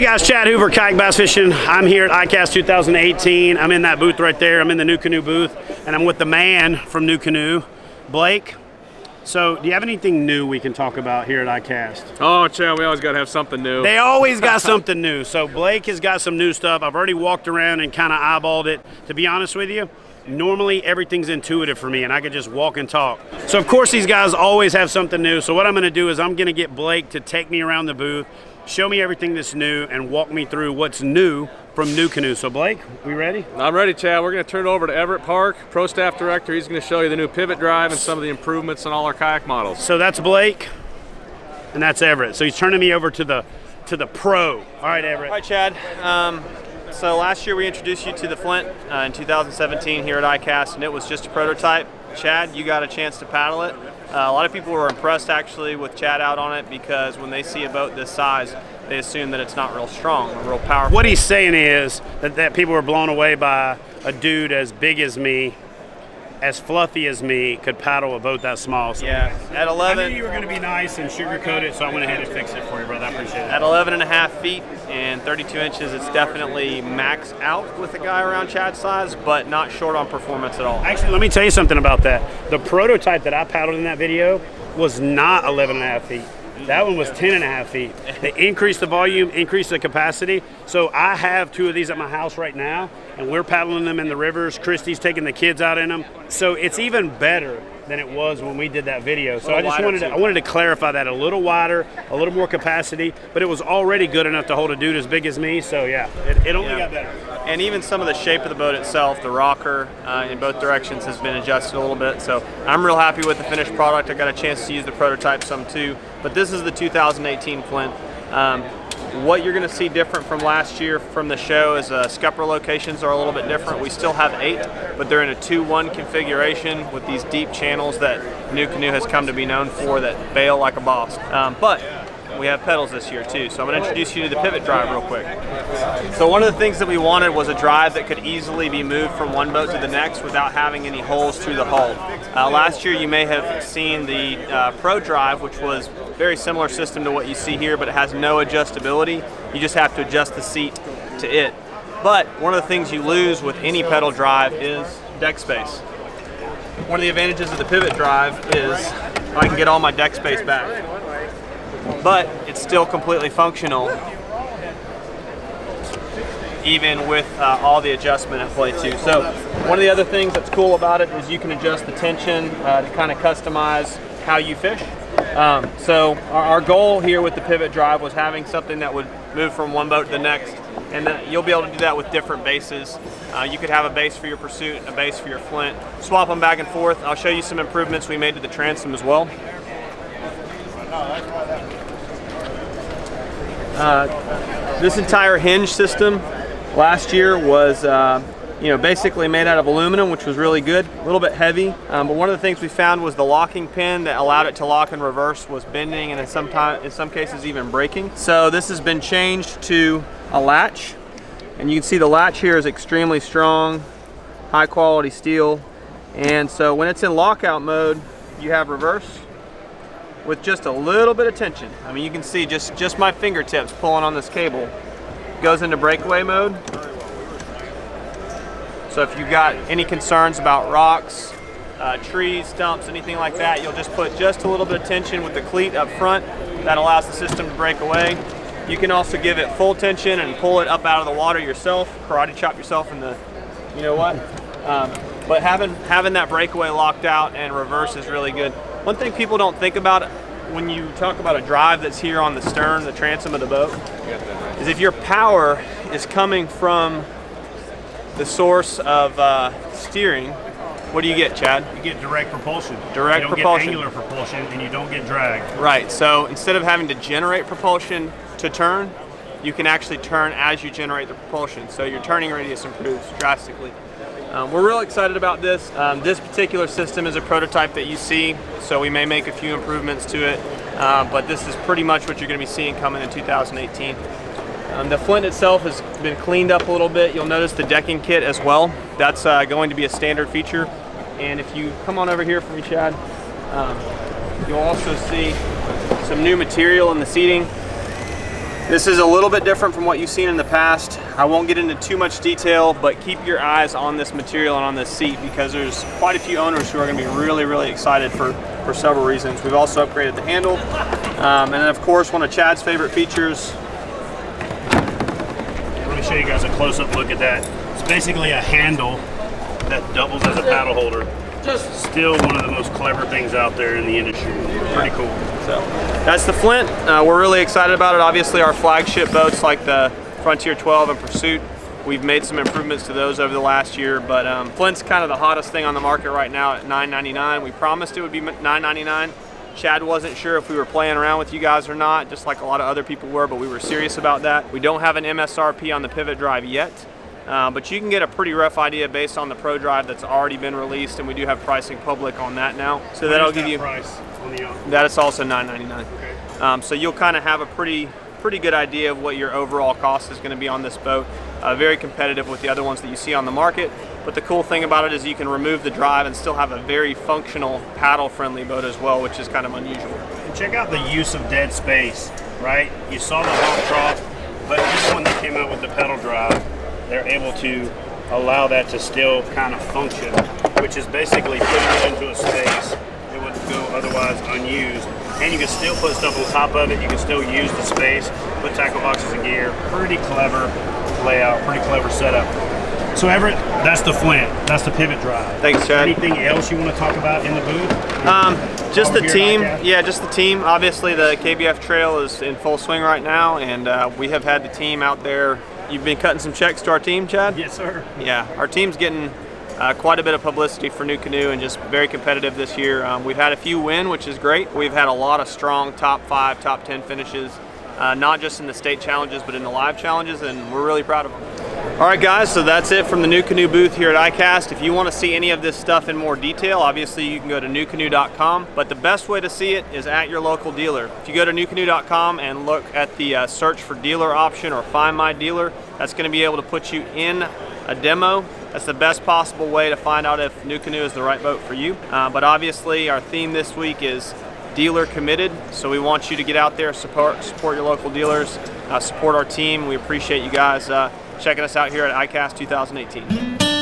Hey guys, Chad Hoover, Kayak Bass Fishing. I'm here at ICAST 2018. I'm in that booth right there. I'm in the NuCanoe booth, and I'm with the man from NuCanoe, Blake. So, do you have anything new we can talk about here at ICAST? Oh, Chad, we always got to have something new. They always got something new. So, Blake has got some new stuff. I've already walked around and kind of eyeballed it. To be honest with you, normally everything's intuitive for me and I could just walk and talk. So, of course, these guys always have something new. So, what I'm going to do is I'm going to get Blake to take me around the booth, show me everything that's new, and walk me through what's new from NuCanoe. So Blake, we ready? I'm ready, Chad. We're going to turn it over to Everett Park, Pro Staff Director. He's going to show you the new pivot drive and some of the improvements on all our kayak models. So that's Blake, and that's Everett. So he's turning me over to the pro. All right, Everett. All right, Chad. So last year we introduced you to the Flint in 2017 here at ICAST, and it was just a prototype. Chad, you got a chance to paddle it. A lot of people were impressed actually with Chad out on it because when they see a boat this size, they assume that it's not real strong or real powerful. What he's saying is that people were blown away by a dude as big as me, as fluffy as me, could paddle a boat that small. So yeah, at 11. I knew you were going to be nice and sugarcoat it, so I went ahead and fixed it for you, brother. I appreciate it. At 11.5 feet and 32 inches, it's definitely max out with a guy around Chad's size, but not short on performance at all. Actually, let me tell you something about that. The prototype that I paddled in that video was not 11.5 feet. That one was 10.5 feet. They increased the volume, increased the capacity. So I have two of these at my house right now, and we're paddling them in the rivers. Christy's taking the kids out in them. So it's even better than it was when we did that video. So I just wanted to clarify that a little wider, a little more capacity, but it was already good enough to hold a dude as big as me. So yeah, it only got better. And even some of the shape of the boat itself, the rocker in both directions has been adjusted a little bit. So I'm real happy with the finished product. I got a chance to use the prototype some too. But this is the 2018 Flint. What you're going to see different from last year from the show is scupper locations are a little bit different. We still have 8, but they're in a 2-1 configuration with these deep channels that NuCanoe has come to be known for that bail like a boss. But we have pedals this year too, so I'm going to introduce you to the pivot drive real quick. So one of the things that we wanted was a drive that could easily be moved from one boat to the next without having any holes through the hull. Last year you may have seen the Pro drive, which was a very similar system to what you see here, but it has no adjustability. You just have to adjust the seat to it. But one of the things you lose with any pedal drive is deck space. One of the advantages of the pivot drive is I can get all my deck space back. But it's still completely functional even with all the adjustment at play too. So one of the other things that's cool about it is you can adjust the tension to kind of customize how you fish. So our goal here with the pivot drive was having something that would move from one boat to the next, and you'll be able to do that with different bases. You could have a base for your Pursuit, a base for your Flint, swap them back and forth. I'll show you some improvements we made to the transom as well. This entire hinge system last year was basically made out of aluminum, which was really good, a little bit heavy, but one of the things we found was the locking pin that allowed it to lock and reverse was bending and in some cases even breaking. So this has been changed to a latch, and you can see the latch here is extremely strong, high quality steel, and so when it's in lockout mode you have reverse with just a little bit of tension. I mean, you can see just my fingertips pulling on this cable. Goes into breakaway mode. So if you've got any concerns about rocks, trees, stumps, anything like that, you'll just put just a little bit of tension with the cleat up front. That allows the system to break away. You can also give it full tension and pull it up out of the water yourself, karate chop yourself in the, you know what. But having that breakaway locked out and reverse is really good. One thing people don't think about when you talk about a drive that's here on the stern, the transom of the boat, is if your power is coming from the source of steering, what do you get, Chad? You get direct propulsion. Direct propulsion. You don't get angular propulsion, and you don't get drag. Right, so instead of having to generate propulsion to turn, you can actually turn as you generate the propulsion. So your turning radius improves drastically. We're real excited about this. This particular system is a prototype that you see, so we may make a few improvements to it, but this is pretty much what you're going to be seeing coming in 2018. The Flint itself has been cleaned up a little bit. You'll notice the decking kit as well. That's going to be a standard feature. And if you come on over here for me, Chad, you'll also see some new material in the seating. This is a little bit different from what you've seen in the past. I won't get into too much detail, but keep your eyes on this material and on this seat because there's quite a few owners who are going to be really, really excited for several reasons. We've also upgraded the handle. And then of course, one of Chad's favorite features. Let me show you guys a close-up look at that. It's basically a handle that doubles as a paddle holder. Still one of the most clever things out there in the industry. Pretty cool. So that's the Flint. We're really excited about it. Obviously our flagship boats like the Frontier 12 and Pursuit, we've made some improvements to those over the last year, but Flint's kind of the hottest thing on the market right now at $9.99. We promised it would be $9.99. Chad wasn't sure if we were playing around with you guys or not, just like a lot of other people were, but we were serious about that. We don't have an MSRP on the pivot drive yet, but you can get a pretty rough idea based on the Pro Drive that's already been released, and we do have pricing public on that now. So that'll give you price on the that is also $9.99. Okay. So you'll kind of have a pretty good idea of what your overall cost is going to be on this boat. Very competitive with the other ones that you see on the market. But the cool thing about it is you can remove the drive and still have a very functional paddle-friendly boat as well, which is kind of unusual. And check out the use of dead space, right? You saw the hog trough, but this one that came out with the pedal drive, they're able to allow that to still kind of function, which is basically putting it into a space that would go otherwise unused. And you can still put stuff on top of it. You can still use the space, put tackle boxes and gear. Pretty clever layout, pretty clever setup. So Everett, that's the Flint, that's the pivot drive. Thanks, Chad. Anything else you want to talk about in the booth? Just the team. Yeah, just the team. Obviously, the KBF Trail is in full swing right now, and we have had the team out there. You've been cutting some checks to our team, Chad? Yes, sir. Yeah, our team's getting quite a bit of publicity for NuCanoe and just very competitive this year. We've had a few win, which is great. We've had a lot of strong top 5, top 10 finishes, not just in the state challenges, but in the live challenges, and we're really proud of them. All right, guys, so that's it from the NuCanoe booth here at ICAST. If you want to see any of this stuff in more detail, obviously you can go to NuCanoe.com, but the best way to see it is at your local dealer. If you go to NuCanoe.com and look at the search for dealer option or find my dealer, that's going to be able to put you in a demo. That's the best possible way to find out if NuCanoe is the right boat for you. But obviously our theme this week is dealer committed, so we want you to get out there, support your local dealers, support our team. We appreciate you guys checking us out here at ICAST 2018.